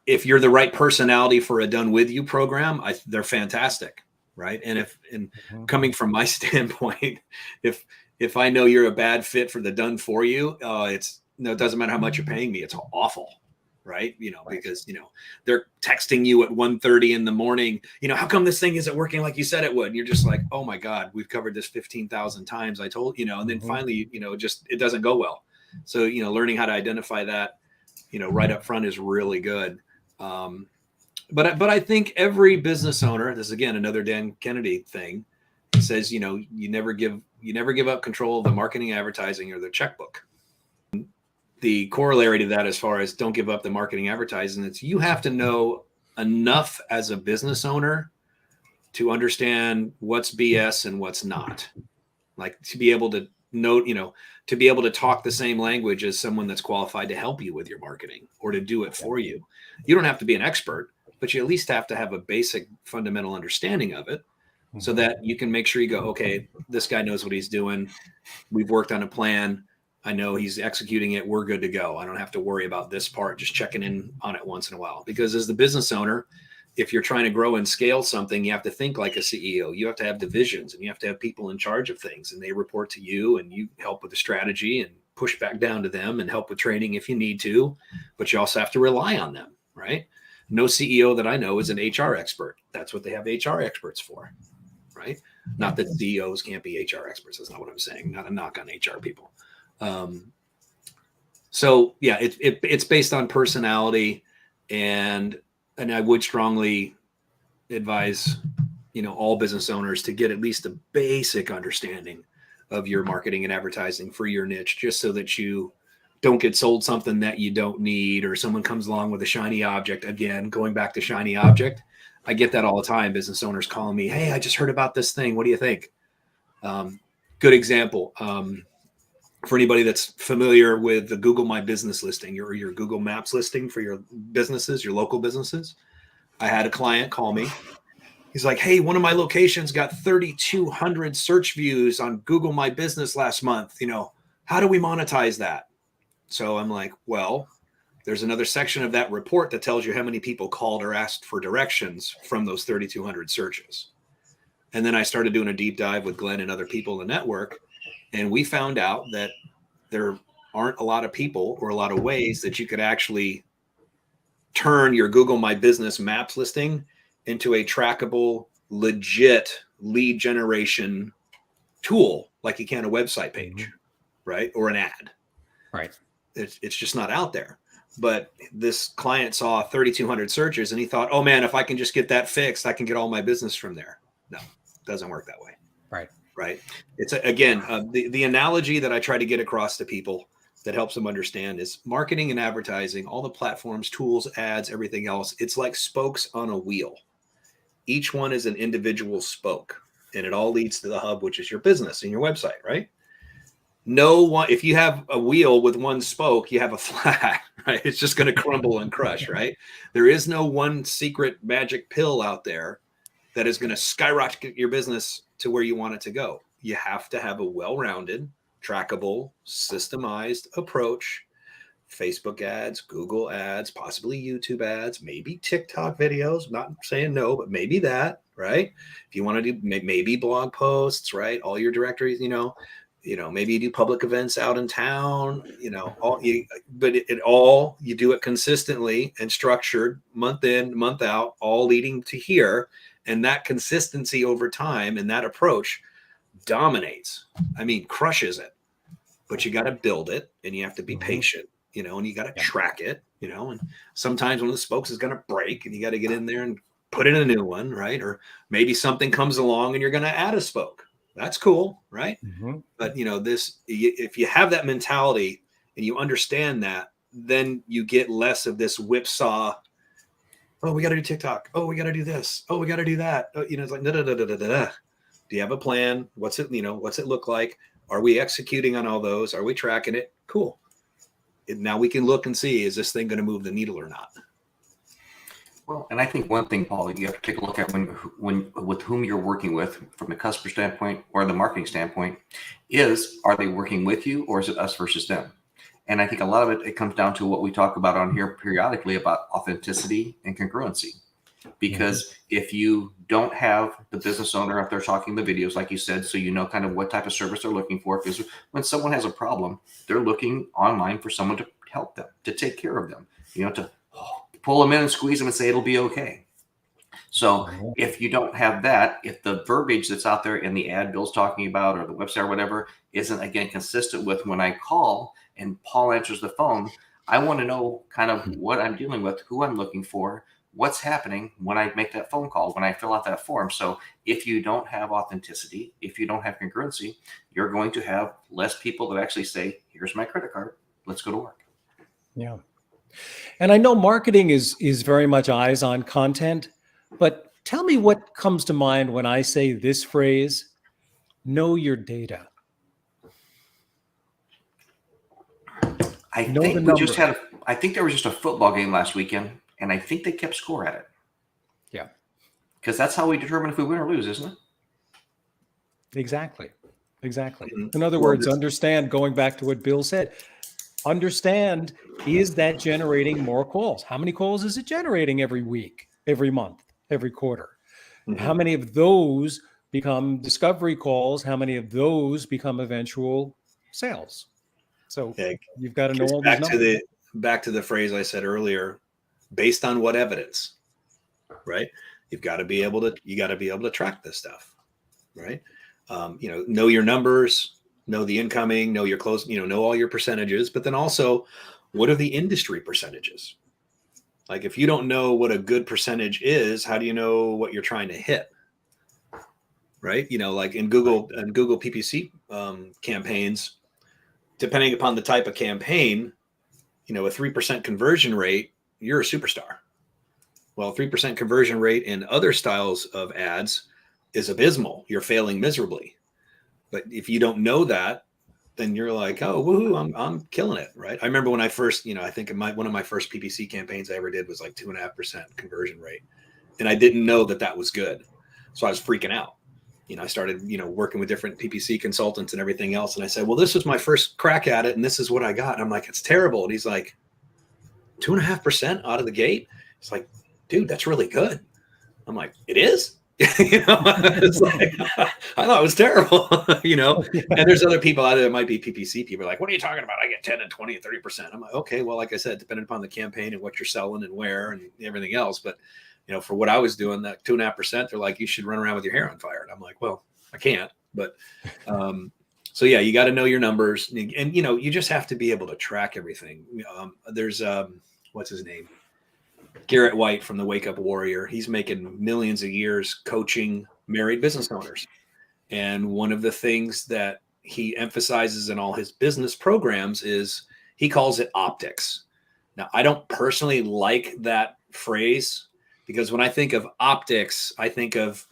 if you're the right personality for a done with you program, they're fantastic. right? And Mhm. coming from my standpoint, if I know you're a bad fit for the done for you, it doesn't matter how much you're paying me, it's awful, right? Right. Because they're texting you at 1:30 in the morning, how come this thing isn't working like you said it would? And you're just like, oh my God, we've covered this 15,000 times. I told, and then Mhm. finally, just it doesn't go well. So, learning how to identify that, right up front is really good. But I think every business owner, this is again another Dan Kennedy thing, says, you never give up control of the marketing, advertising, or the checkbook. The corollary to that, as far as don't give up the marketing, advertising, it's you have to know enough as a business owner to understand what's BS and what's not. Like to be able to note, to be able to talk the same language as someone that's qualified to help you with your marketing or to do it for you. You don't have to be an expert, but you at least have to have a basic fundamental understanding of it so Mhm. that you can make sure you go, okay, this guy knows what he's doing. We've worked on a plan. I know he's executing it. We're good to go. I don't have to worry about this part, just checking in on it once in a while. Because as the business owner, if you're trying to grow and scale something, you have to think like a CEO. You have to have divisions and you have to have people in charge of things, and they report to you and you help with the strategy and push back down to them and help with training if you need to, but you also have to rely on them, right? No CEO that I know is an HR expert. That's what they have HR experts for, right? Not that CEOs can't be HR experts. That's not what I'm saying. Not a knock on HR people. So yeah, it's based on personality, and I would strongly advise all business owners to get at least a basic understanding of your marketing and advertising for your niche, just so that you don't get sold something that you don't need, or someone comes along with a shiny object. Again, going back to shiny object, I get that all the time. Business owners calling me, hey, I just heard about this thing, what do you think? Good example, for anybody that's familiar with the Google My Business listing, or your Google Maps listing for your businesses, your local businesses. I had a client call me. He's like, hey, one of my locations got 3,200 search views on Google My Business last month. How do we monetize that? So I'm like, well, there's another section of that report that tells you how many people called or asked for directions from those 3,200 searches. And then I started doing a deep dive with Glenn and other people in the network. And we found out that there aren't a lot of people or a lot of ways that you could actually turn your Google My Business Maps listing into a trackable, legit lead generation tool like you can a website page, right? Or an ad. Right. It's just not out there. But this client saw 3,200 searches and he thought, oh man, if I can just get that fixed, I can get all my business from there. No, it doesn't work that way. Right. Right. It's again, the analogy that I try to get across to people that helps them understand is marketing and advertising, all the platforms, tools, ads, everything else. It's like spokes on a wheel. Each one is an individual spoke, and it all leads to the hub, which is your business and your website, right? No one, if you have a wheel with one spoke, you have a flat, right? It's just going to crumble and crush, right? There is no one secret magic pill out there that is going to skyrocket your business to where you want it to go. You have to have a well-rounded, trackable, systemized approach. Facebook ads, Google ads, possibly YouTube ads, maybe TikTok videos. I'm not saying no, but maybe that, right? If you want to do maybe blog posts, right? All your directories, maybe you do public events out in town, but it all, you do it consistently and structured, month in, month out, all leading to here. And that consistency over time and that approach dominates. I mean, crushes it. But you got to build it, and you have to be patient, and you got to track it, and sometimes one of the spokes is going to break and you got to get in there and put in a new one, right? Or maybe something comes along and you're going to add a spoke. That's cool, right? Mm-hmm. But if you have that mentality and you understand that, then you get less of this whipsaw. Oh, we got to do TikTok. Oh, we got to do this. Oh, we got to do that. It's like, da, da, da, da, da, da. Do you have a plan? What's it look like? Are we executing on all those? Are we tracking it? Cool. Now we can look and see, is this thing going to move the needle or not? Well, and I think one thing, Paul, you have to take a look at when with whom you're working with from the customer standpoint or the marketing standpoint is, are they working with you or is it us versus them? And I think a lot of it comes down to what we talk about on here periodically about authenticity and congruency. Because if you don't have the business owner up there talking the videos, like you said, so you know kind of what type of service they're looking for. Because when someone has a problem, they're looking online for someone to help them, to take care of them, to pull them in and squeeze them and say it'll be okay. So if you don't have that, if the verbiage that's out there in the ad Bill's talking about or the website or whatever isn't, again, consistent with when I call and Paul answers the phone, I want to know kind of what I'm dealing with, who I'm looking for, what's happening when I make that phone call, when I fill out that form. So if you don't have authenticity, if you don't have congruency, you're going to have less people that actually say, here's my credit card, let's go to work. Yeah. And I know marketing is very much eyes on content, but tell me what comes to mind when I say this phrase, know your data. I think there was just a football game last weekend, and I think they kept score at it. Yeah. Because that's how we determine if we win or lose, isn't it? Exactly. In other words, understand, going back to what Bill said, understand, is that generating more calls? How many calls is it generating every week, every month, every quarter? How many of those become discovery calls? How many of those become eventual sales? So you've got to know all these numbers. Back to the phrase I said earlier, based on what evidence, right? You got to be able to track this stuff, right? Know your numbers, know the incoming, know your close, know all your percentages, but then also what are the industry percentages? Like if you don't know what a good percentage is, how do you know what you're trying to hit? Right? Like in Google PPC campaigns, depending upon the type of campaign, a 3% conversion rate, you're a superstar. Well, 3% conversion rate in other styles of ads is abysmal. You're failing miserably. But if you don't know that, then you're like, oh, woohoo, I'm killing it, right? I remember when I first, I think one of my first PPC campaigns I ever did was like 2.5% conversion rate. And I didn't know that was good. So I was freaking out. I started, working with different PPC consultants and everything else. And I said, well, this was my first crack at it. And this is what I got. And I'm like, it's terrible. And he's like, 2.5% out of the gate. It's like, dude, that's really good. I'm like, it is? It's like, I thought it was terrible, and there's other people out there that might be PPC people like, what are you talking about? I get 10 and 20 and 30%. I'm like, okay, well, like I said, depending upon the campaign and what you're selling and where and everything else. But, for what I was doing, that 2.5%, they're like, you should run around with your hair on fire. And I'm like, well, I can't. But so, yeah, you got to know your numbers. And, you just have to be able to track everything. There's what's his name? Garrett White from the Wake Up Warrior. He's making millions a years coaching married business owners. And one of the things that he emphasizes in all his business programs is he calls it optics. Now, I don't personally like that phrase because when I think of optics, I think of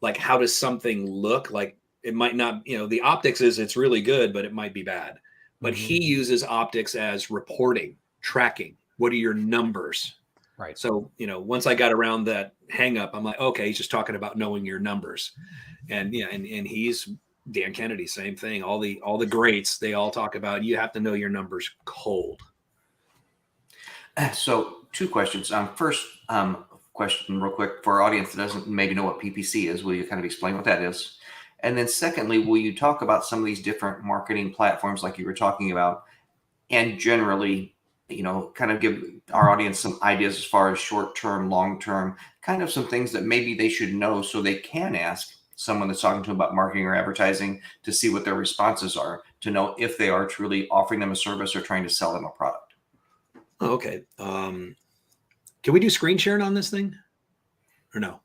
like, how does something look? Like it might not, the optics is it's really good, but it might be bad. But he uses optics as reporting, tracking. What are your numbers? Right. So, once I got around that hang up, I'm like, okay, he's just talking about knowing your numbers. And and he's Dan Kennedy, same thing. All the greats, they all talk about you have to know your numbers cold. So 2 questions. First, question real quick for our audience that doesn't maybe know what PPC is. Will you kind of explain what that is? And then secondly, will you talk about some of these different marketing platforms like you were talking about, and generally, kind of give our audience some ideas as far as short-term, long-term, kind of some things that maybe they should know so they can ask someone that's talking to them about marketing or advertising to see what their responses are, to know if they are truly offering them a service or trying to sell them a product. Oh, okay. Can we do screen sharing on this thing or no?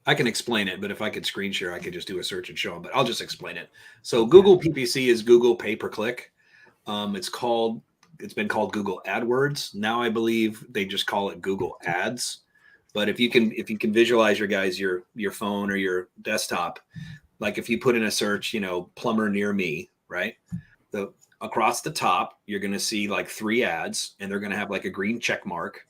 I can explain it, but if I could screen share, I could just do a search and show them, but I'll just explain it. So Google PPC is Google pay per click. It's been called Google AdWords. Now I believe they just call it Google Ads. But if you can visualize your phone or your desktop, like if you put in a search, plumber near me, right? Across the top, you're going to see like 3 ads, and they're going to have like a green check mark,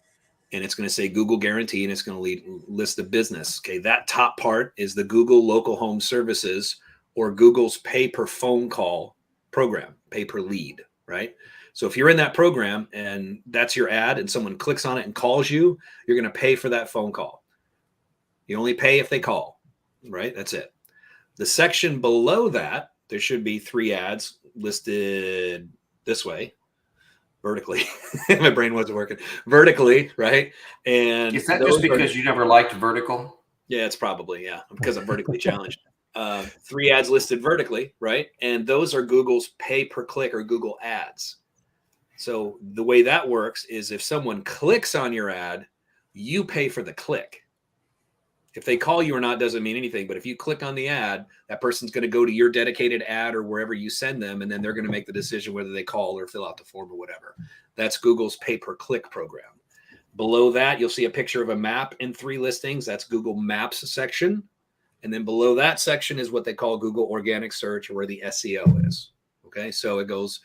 and it's going to say Google guarantee, and it's going to list the business. Okay, that top part is the Google local home services or Google's pay per phone call program, pay per lead, right? So if you're in that program and that's your ad and someone clicks on it and calls you, you're going to pay for that phone call. You only pay if they call, right? That's it. The section below that, there should be 3 ads listed this way, vertically. My brain wasn't working. Vertically, right? And is that just because you never liked vertical? Yeah, it's probably, because I'm vertically challenged. 3 ads listed vertically, right? And those are Google's pay per click or Google ads. So the way that works is if someone clicks on your ad, you pay for the click. If they call you or not doesn't mean anything, but if you click on the ad, that person's going to go to your dedicated ad or wherever you send them, and then they're going to make the decision whether they call or fill out the form or whatever. That's Google's pay-per-click program. Below that, you'll see a picture of a map and 3 listings. That's Google Maps section. And then below that section is what they call Google Organic Search, or where the SEO is. Okay, so it goes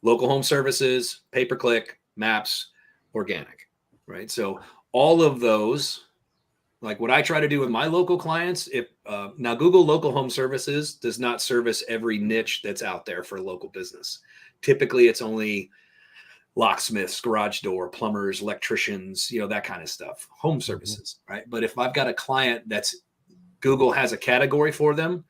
local home services, pay-per-click, maps, organic, right? So all of those, like what I try to do with my local clients, now Google Local Home Services does not service every niche that's out there for local business. Typically, it's only locksmiths, garage door, plumbers, electricians, that kind of stuff, home services, right? But if I've got a client that's Google has a category for them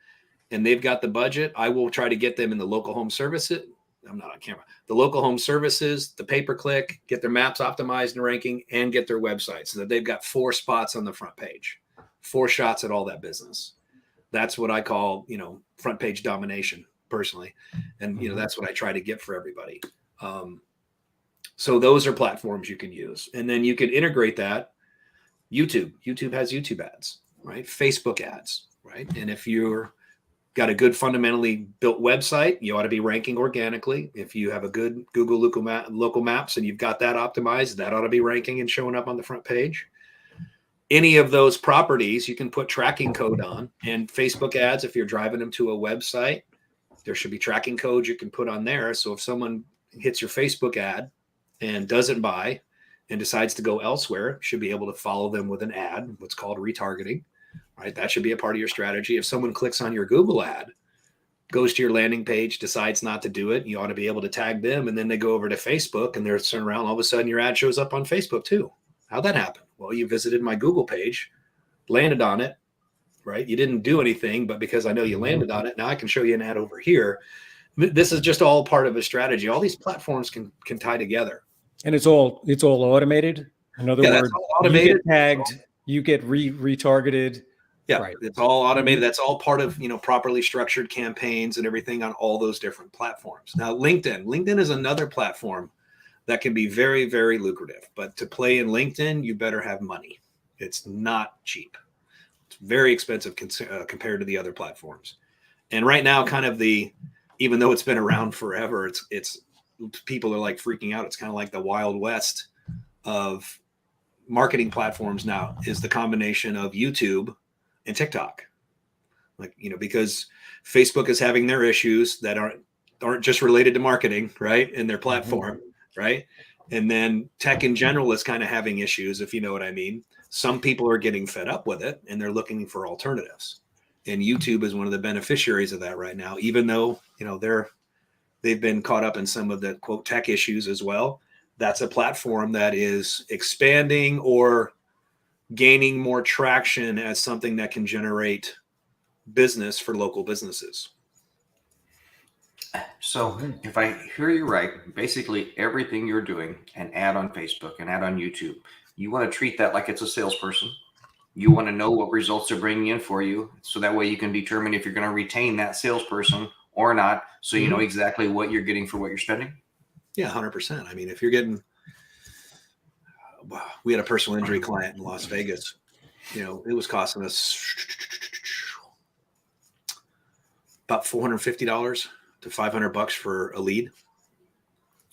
and they've got the budget, I will try to get them in the local home services. I'm not on camera. The local home services, the pay-per-click, get their maps optimized and ranking, and get their website so that they've got 4 spots on the front page, 4 shots at all that business. That's what I call, front page domination personally. And, that's what I try to get for everybody. So those are platforms you can use. And then you can integrate that. YouTube has YouTube ads, right? Facebook ads, right? And if you're got a good fundamentally built website, you ought to be ranking organically. If you have a good Google local maps and you've got that optimized, that ought to be ranking and showing up on the front page. Any of those properties, you can put tracking code on. And Facebook ads, if you're driving them to a website, there should be tracking codes you can put on there. So if someone hits your Facebook ad and doesn't buy and decides to go elsewhere, you should be able to follow them with an ad, what's called retargeting. Right, that should be a part of your strategy. If someone clicks on your Google ad, goes to your landing page, decides not to do it, you ought to be able to tag them, and then they go over to Facebook and they're turning around. All of a sudden, your ad shows up on Facebook too. How'd that happen? Well, you visited my Google page, landed on it, right? You didn't do anything, but because I know you landed on it, now I can show you an ad over here. This is just all part of a strategy. All these platforms can tie together, and it's all automated. In other words, automated. You get tagged, you get retargeted. Yeah, right. It's all automated. That's all part of, properly structured campaigns and everything on all those different platforms. Now, LinkedIn is another platform that can be very, very lucrative. But to play in LinkedIn, you better have money. It's not cheap. It's very expensive compared to the other platforms. And right now, even though it's been around forever, it's people are like freaking out. It's kind of like the Wild West of marketing platforms now, is the combination of YouTube and TikTok, because Facebook is having their issues that aren't just related to marketing, right? And their platform, right? And then tech in general is kind of having issues, if you know what I mean. Some people are getting fed up with it and they're looking for alternatives. And YouTube is one of the beneficiaries of that right now, even though, they've been caught up in some of the quote tech issues as well. That's a platform that is expanding or gaining more traction as something that can generate business for local businesses. So if I hear you right, basically everything you're doing, an ad on Facebook, an ad on YouTube, you want to treat that like it's a salesperson. You want to know what results they're bringing in for you, so that way you can determine if you're going to retain that salesperson or not, so you know exactly what you're getting for what you're spending. Yeah, 100%. I mean, if you're getting, we had a personal injury client in Las Vegas. It was costing us about $450 to $500 for a lead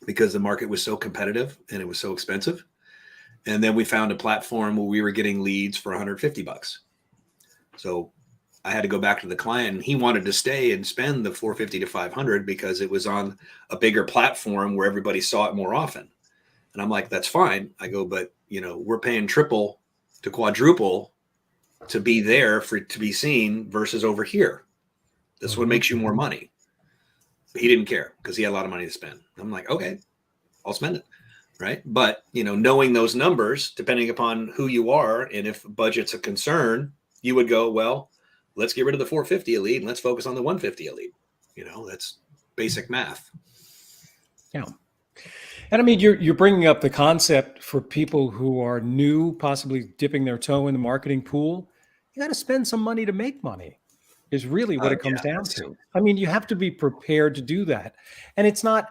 because the market was so competitive and it was so expensive. And then we found a platform where we were getting leads for $150. So I had to go back to the client, and he wanted to stay and spend the $450 to $500 because it was on a bigger platform where everybody saw it more often. And I'm like, that's fine. I go, but we're paying triple to quadruple to be there to be seen versus over here. This is what makes you more money. But he didn't care because he had a lot of money to spend. I'm like, okay, I'll spend it. right? But, knowing those numbers, depending upon who you are and if budget's a concern, you would go, well, let's get rid of the 450 a lead and let's focus on the 150 a lead. That's basic math. Yeah. And I mean, you're bringing up the concept for people who are new, possibly dipping their toe in the marketing pool. You got to spend some money to make money, is really what it comes down to. I mean, you have to be prepared to do that. And it's not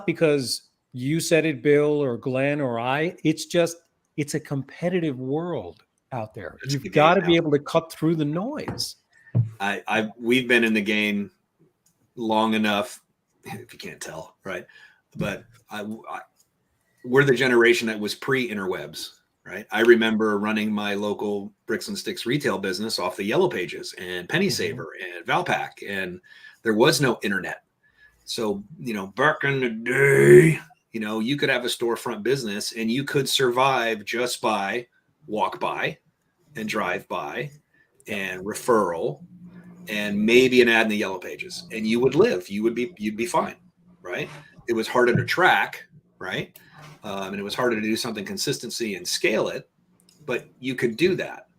because you said it, Bill or Glenn or I. It's a competitive world out there. You've got to be able to cut through the noise. We've been in the game long enough, if you can't tell, right? But we're the generation that was pre-interwebs, right? I remember running my local bricks and sticks retail business off the Yellow Pages and Penny Saver and Valpak, and there was no internet. So, back in the day, you could have a storefront business and you could survive just by walk by and drive by and referral and maybe an ad in the Yellow Pages, and you would live. You'd be fine, right? It was harder to track, right? And it was harder to do something consistency and scale it, but you could do that.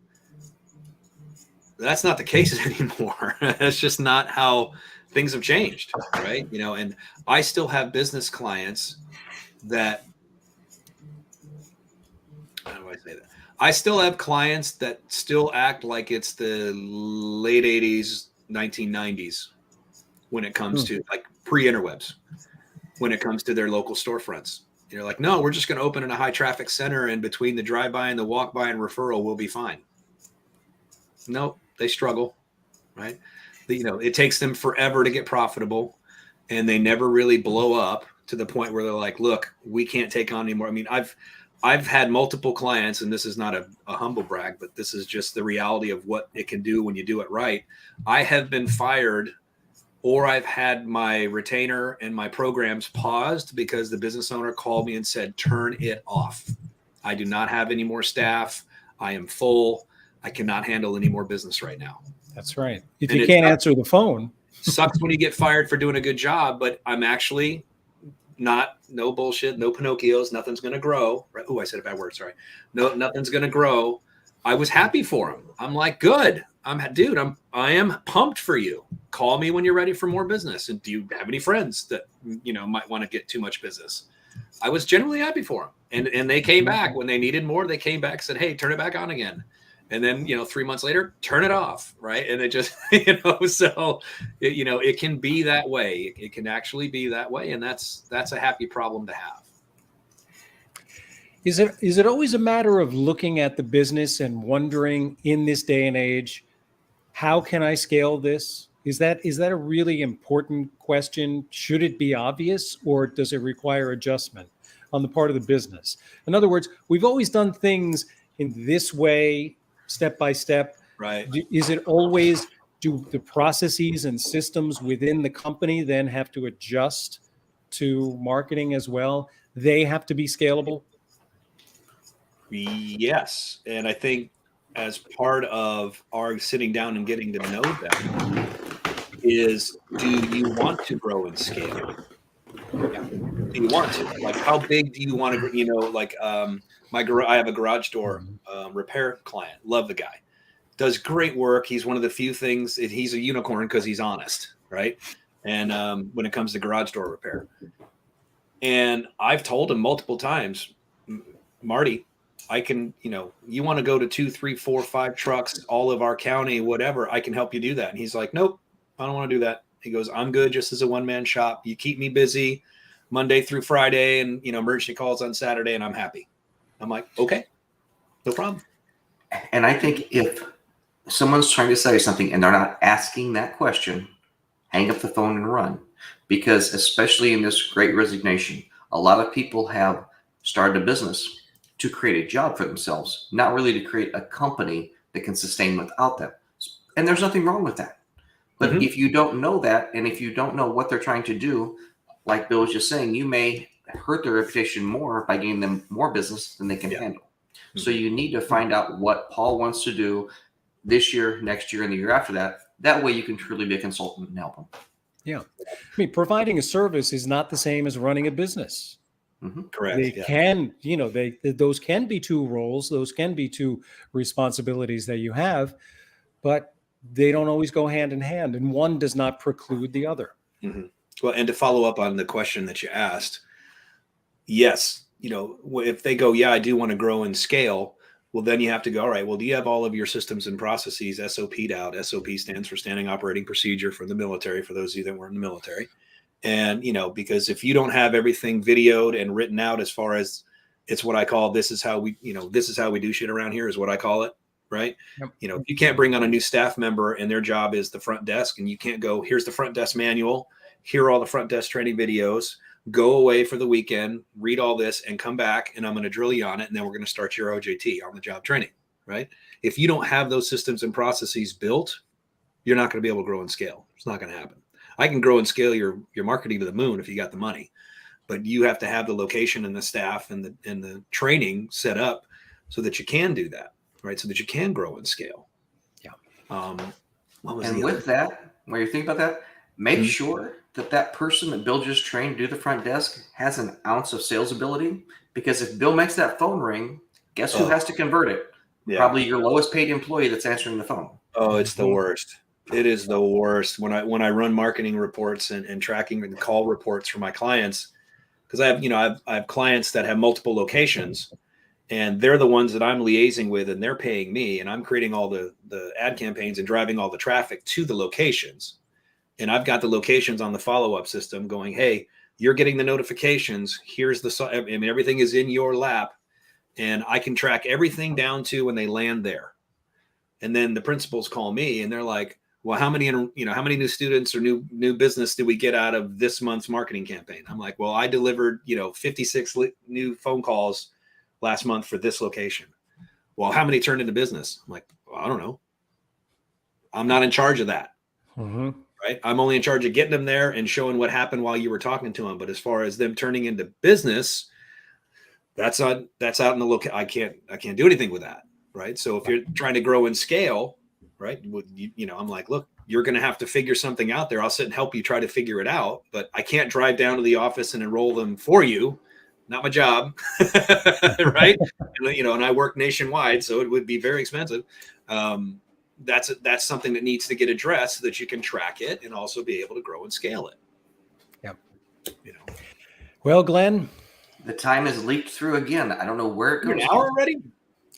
That's not the case anymore. That's just not how things have changed, right? And I still have business clients that, how do I say that? I still have clients that still act like it's the late 80s, 1990s when it comes to like pre-interwebs, when it comes to their local storefronts. You're like, no, we're just going to open in a high traffic center, and between the drive-by and the walk-by and referral, we'll be fine. No, they struggle, right? It takes them forever to get profitable, and they never really blow up to the point where they're like, look, we can't take on anymore. I mean, I've had multiple clients, and this is not a humble brag, but this is just the reality of what it can do when you do it right. I have been fired, or I've had my retainer and my programs paused because the business owner called me and said, turn it off. I do not have any more staff. I am full. I cannot handle any more business right now. That's right. If you can't answer the phone. Sucks when you get fired for doing a good job, but I'm actually no bullshit, no Pinocchios, nothing's going to grow. Right? Oh, I said a bad word. Sorry. No, nothing's going to grow. I was happy for him. I'm like, good. I am pumped for you. Call me when you're ready for more business. And do you have any friends that, might want to get too much business? I was genuinely happy for them. And they came back when they needed more. They came back, said, hey, turn it back on again. And then, 3 months later, turn it off. Right. And it just, so, it can be that way. It can actually be that way. And that's a happy problem to have. Is it always a matter of looking at the business and wondering in this day and age, how can I scale this? Is that a really important question? Should it be obvious, or does it require adjustment on the part of the business? In other words, we've always done things in this way, step by step. Right. Is it always, do the processes and systems within the company then have to adjust to marketing as well? They have to be scalable? Yes. And I think as part of our sitting down and getting to know them is, do you want to grow and scale? Yeah. Do you want to? Like, how big do you want to, I have a garage door repair client. Love the guy. Does great work. He's one of the few things, he's a unicorn because he's honest, right? And when it comes to garage door repair. And I've told him multiple times, Marty, I can, you want to go to 2, 3, 4, 5 trucks, all of our county, whatever, I can help you do that. And he's like, nope, I don't want to do that. He goes, I'm good just as a one-man shop. You keep me busy Monday through Friday and, emergency calls on Saturday, and I'm happy. I'm like, okay, no problem. And I think if someone's trying to sell you something and they're not asking that question, hang up the phone and run. Because especially in this great resignation, a lot of people have started a business to create a job for themselves, not really to create a company that can sustain without them. And there's nothing wrong with that. But if you don't know that, and if you don't know what they're trying to do, like Bill was just saying, you may hurt their reputation more by giving them more business than they can handle. So you need to find out what Paul wants to do this year, next year, and the year after that. That way you can truly be a consultant and help them. Yeah. I mean, providing a service is not the same as running a business. Correct. They Yeah. can, those can be two roles, those can be two responsibilities that you have, but they don't always go hand in hand, and one does not preclude the other. Well, and to follow up on the question that you asked, yes, if they go, yeah, I do want to grow and scale, well, then you have to go, all right, well, do you have all of your systems and processes SOP'd out? SOP stands for Standing Operating Procedure for the military, for those of you that weren't in the military. And, because if you don't have everything videoed and written out, as far as it's what I call, this is how we do shit around here, is what I call it. Right. Yep. If you can't bring on a new staff member and their job is the front desk, and you can't go, here's the front desk manual, here are all the front desk training videos, go away for the weekend, read all this and come back, and I'm going to drill you on it. And then we're going to start your OJT, on the job training. Right. If you don't have those systems and processes built, you're not going to be able to grow and scale. It's not going to happen. I can grow and scale your marketing to the moon if you got the money, but you have to have the location and the staff and the training set up so that you can do that, right? So that you can grow and scale. Yeah. And with that, while you're thinking about that, make sure that person that Bill just trained to do the front desk has an ounce of sales ability, because if Bill makes that phone ring, guess who has to convert it? Yeah. Probably your lowest paid employee that's answering the phone. Oh, it's the worst. It is the worst when I run marketing reports and tracking and call reports for my clients, because I have clients that have multiple locations, and they're the ones that I'm liaising with, and they're paying me, and I'm creating all the ad campaigns and driving all the traffic to the locations. And I've got the locations on the follow-up system going, hey, you're getting the notifications. Here's everything is in your lap, and I can track everything down to when they land there. And then the principals call me and they're like, well, how many new students or new business did we get out of this month's marketing campaign? I'm like, well, I delivered, 56 new phone calls last month for this location. Well, how many turned into business? I'm like, well, I don't know. I'm not in charge of that. Right. I'm only in charge of getting them there and showing what happened while you were talking to them. But as far as them turning into business, that's out in the location. I can't do anything with that. Right. So if you're trying to grow and scale, right, I'm like, look, you're going to have to figure something out there. I'll sit and help you try to figure it out, but I can't drive down to the office and enroll them for you. Not my job. Right. And I work nationwide, so it would be very expensive. That's something that needs to get addressed so that you can track it and also be able to grow and scale it. Yep. Well, Glenn, the time has leaked through again. I don't know where it goes. An hour already?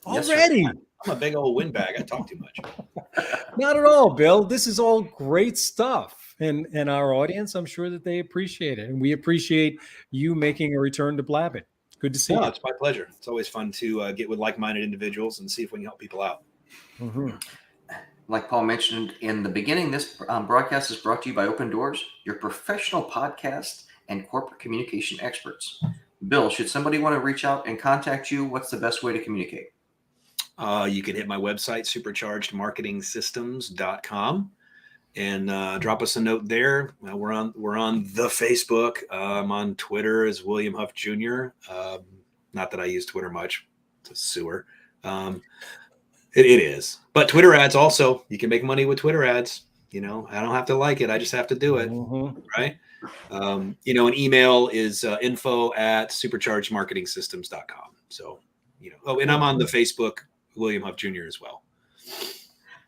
Yes, already. sir. I'm a big old windbag. I talk too much. Not at all, Bill. This is all great stuff. And our audience, I'm sure that they appreciate it. And we appreciate you making a return to Blabbit. Good to see you. It's my pleasure. It's always fun to get with like-minded individuals and see if we can help people out. Like Paul mentioned in the beginning, this broadcast is brought to you by Open Doors, your professional podcast and corporate communication experts. Bill, should somebody want to reach out and contact you, what's the best way to communicate? You can hit my website, superchargedmarketingsystems.com, and drop us a note there. We're on the Facebook. I'm on Twitter as William Huff Jr. Not that I use Twitter much. It's a sewer. It is. But Twitter ads also, you can make money with Twitter ads. I don't have to like it. I just have to do it. Right. An email is info@superchargedmarketingsystems.com. So, and I'm on the Facebook, William Huff Jr. as well.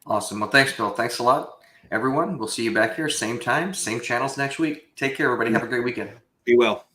Awesome. Well, thanks, Bill. Thanks a lot, everyone. We'll see you back here, same time, same channels next week. Take care, everybody. Have a great weekend. Be well.